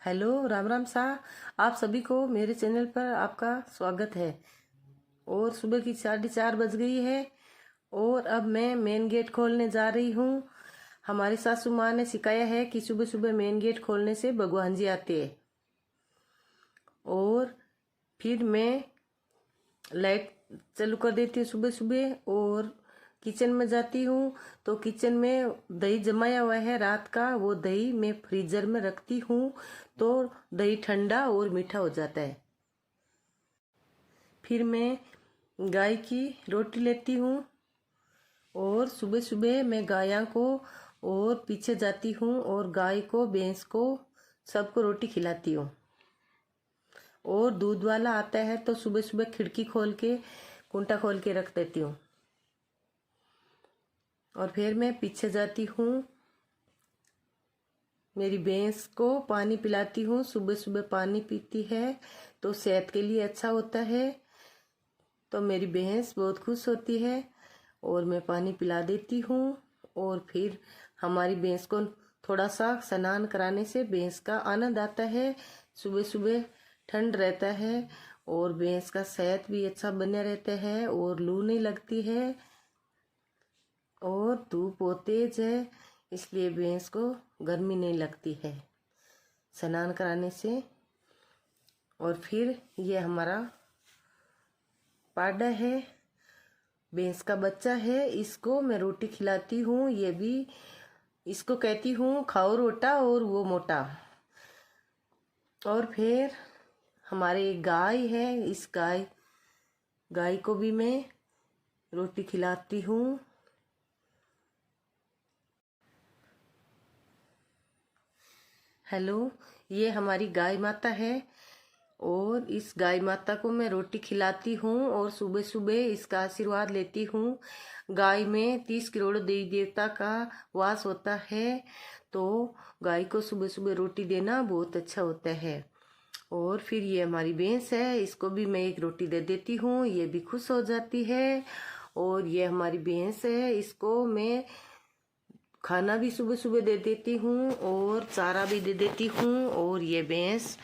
Hello, Ram Ram सा। आप सभी को मेरे चैनल पर आपका स्वागत है। और सुबह की 4:30 बज गई है और अब मैं मेन गेट खोलने जा रही हूँ। हमारी सासू माँ ने सिखाया है कि सुबह सुबह मेन गेट खोलने से भगवान जी आते हैं। और फिर मैं लाइट चालू कर देती हूँ सुबह सुबह और किचन में जाती हूँ। तो किचन में दही जमाया हुआ है रात का, वो दही मैं फ्रीजर में रखती हूँ तो दही ठंडा और मीठा हो जाता है। फिर मैं गाय की रोटी लेती हूँ और सुबह सुबह मैं गायों को और पीछे जाती हूँ और गाय को भैंस को सबको रोटी खिलाती हूँ। और दूध वाला आता है तो सुबह सुबह खिड़की खोल के कुंटा खोल के रख देती हूँ। और फिर मैं पीछे जाती हूँ, मेरी भैंस को पानी पिलाती हूँ। सुबह सुबह पानी पीती है तो सेहत के लिए अच्छा होता है। तो मेरी भैंस बहुत खुश होती है और मैं पानी पिला देती हूँ। और फिर हमारी भैंस को थोड़ा सा स्नान कराने से भैंस का आनंद आता है। सुबह सुबह ठंड रहता है और भैंस का सेहत भी अच्छा बना रहता है और लू नहीं लगती है। और धूप बहुत तेज है इसलिए भैंस को गर्मी नहीं लगती है स्नान कराने से। और फिर ये हमारा पाडा है, भैंस का बच्चा है, इसको मैं रोटी खिलाती हूँ। ये भी इसको कहती हूँ खाओ रोटा और वो मोटा। और फिर हमारे एक गाय है, इस गाय को भी मैं रोटी खिलाती हूँ। हेलो, ये हमारी गाय माता है और इस गाय माता को मैं रोटी खिलाती हूँ और सुबह सुबह इसका आशीर्वाद लेती हूँ। गाय में 30 करोड़ देवी देवता का वास होता है तो गाय को सुबह सुबह रोटी देना बहुत अच्छा होता है। और फिर ये हमारी भैंस है, इसको भी मैं एक रोटी दे देती हूँ, ये भी खुश हो जाती है। और ये हमारी भैंस है, इसको मैं खाना भी सुबह सुबह दे देती हूँ और चारा भी दे देती हूँ। और ये भैंस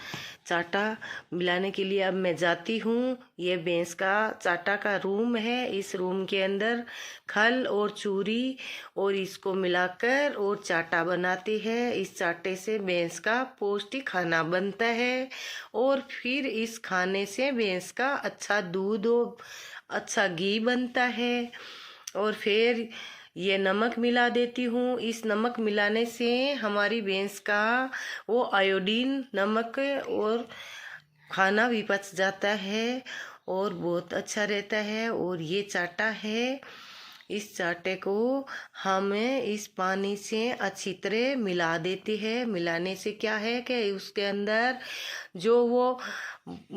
चाटा मिलाने के लिए अब मैं जाती हूँ। ये भैंस का चाटा का रूम है, इस रूम के अंदर खल और चूरी और इसको मिलाकर और चाटा बनाती है। इस चाटे से भैंस का पौष्टिक खाना बनता है और फिर इस खाने से भैंस का अच्छा दूध और अच्छा घी बनता है। और फिर ये नमक मिला देती हूँ। इस नमक मिलाने से हमारी भैंस का वो आयोडीन नमक और खाना भी पच जाता है और बहुत अच्छा रहता है। और ये चाटा है, इस चाटे को हमें इस पानी से अच्छी तरह मिला देती है। मिलाने से क्या है कि उसके अंदर जो वो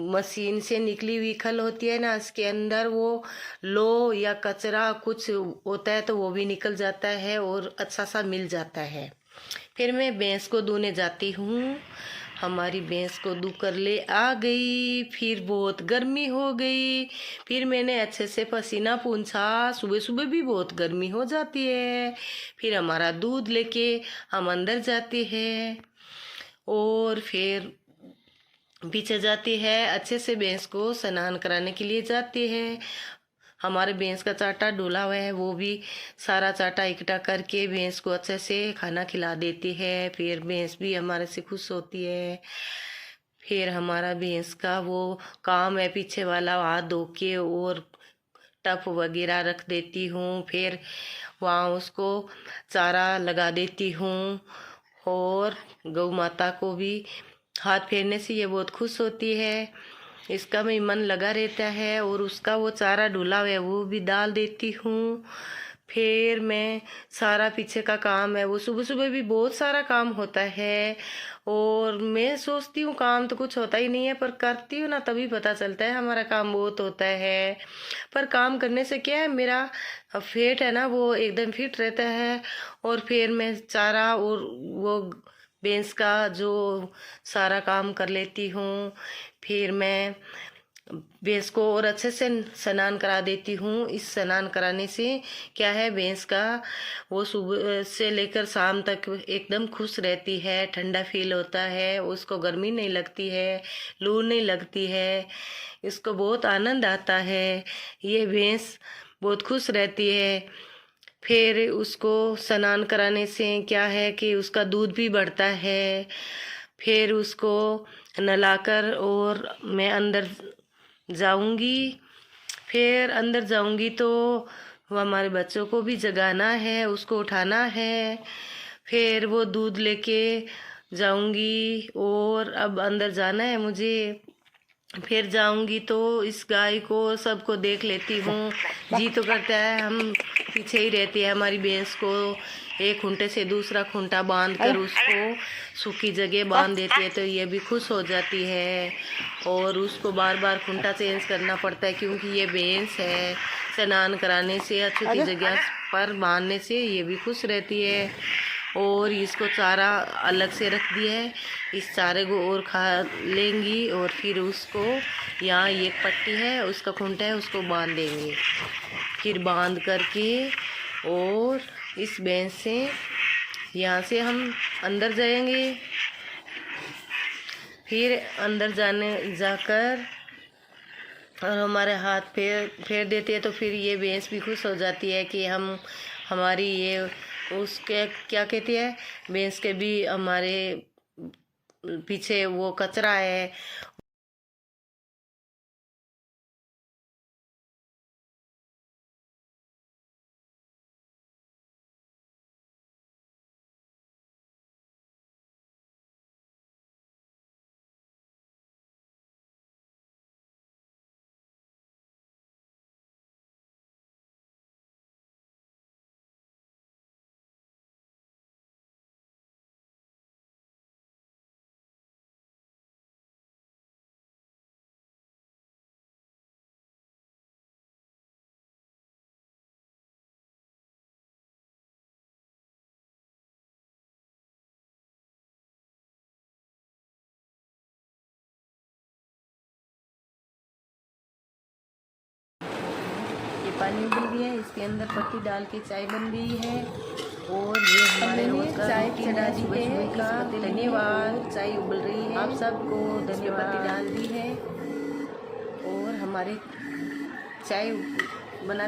मशीन से निकली हुई खल होती है ना, इसके अंदर वो लो या कचरा कुछ होता है तो वो भी निकल जाता है और अच्छा सा मिल जाता है। फिर मैं भैंस को दूने जाती हूँ। हमारी भैंस को दू कर ले आ गई, फिर बहुत गर्मी हो गई, फिर मैंने अच्छे से पसीना पूंछा। सुबह सुबह भी बहुत गर्मी हो जाती है। फिर हमारा दूध लेके हम अंदर जाते हैं और फिर पीछे जाती है, अच्छे से भैंस को स्नान कराने के लिए जाती है। हमारे भैंस का चाटा डोला हुआ है, वो भी सारा चाटा इकट्ठा करके भैंस को अच्छे से खाना खिला देती है। फिर भैंस भी हमारे से खुश होती है। फिर हमारा भैंस का वो काम है पीछे वाला, हाथ धो के और टप वगैरह रख देती हूँ। फिर वहाँ उसको चारा लगा देती हूँ और गौ माता को भी हाथ फेरने से ये बहुत खुश होती है, इसका भी मन लगा रहता है। और उसका वो चारा डुला हुआ है वो भी डाल देती हूँ। फिर मैं सारा पीछे का काम है वो सुबह सुबह भी बहुत सारा काम होता है और मैं सोचती हूँ काम तो कुछ होता ही नहीं है, पर करती हूँ ना तभी पता चलता है हमारा काम बहुत होता है। पर काम करने से क्या है, मेरा पेट है ना वो एकदम फिट रहता है। और फिर मैं चारा और वो भैंस का जो सारा काम कर लेती हूँ। फिर मैं भैंस को और अच्छे से स्नान करा देती हूँ। इस स्नान कराने से क्या है, भैंस का वो सुबह से लेकर शाम तक एकदम खुश रहती है, ठंडा फील होता है, उसको गर्मी नहीं लगती है, लू नहीं लगती है, इसको बहुत आनंद आता है। ये भैंस बहुत खुश रहती है। फिर उसको स्नान कराने से क्या है कि उसका दूध भी बढ़ता है। फिर उसको नहलाकर और मैं अंदर जाऊंगी। फिर अंदर जाऊंगी तो वो हमारे बच्चों को भी जगाना है, उसको उठाना है। फिर वो दूध लेके जाऊंगी और अब अंदर जाना है मुझे। फिर जाऊंगी तो इस गाय को सबको देख लेती हूँ। जी तो करता है हम पीछे ही रहती है हमारी भैंस को एक खूंटे से दूसरा खूंटा बांध कर उसको सूखी जगह बांध देती है, तो ये भी खुश हो जाती है। और उसको बार बार खूंटा चेंज करना पड़ता है क्योंकि ये भैंस है। स्नान कराने से या छोटी जगह पर बांधने से ये भी खुश रहती है। और इसको चारा अलग से रख दिया है, इस चारे को और खा लेंगी और फिर उसको यहाँ एक पट्टी है उसका खूंटा है उसको बांध देंगे। फिर बांध करके और इस भैंस से यहाँ से हम अंदर जाएंगे। फिर अंदर जाकर और हमारे हाथ फेर देते हैं तो फिर ये भैंस भी खुश हो जाती है कि हम हमारी ये उसके क्या कहती है, भैंस के भी हमारे पीछे वो कचरा है। ये पानी उबल गया है, इसके अंदर पत्ती डाल के चाय बन गई है। और ये हमारे रोज का चाय चढ़ा दी है का धन्यवाद। चाय उबल रही है, आप सबको धन्यवाद। पत्ती डाल दी है और हमारे चाय बना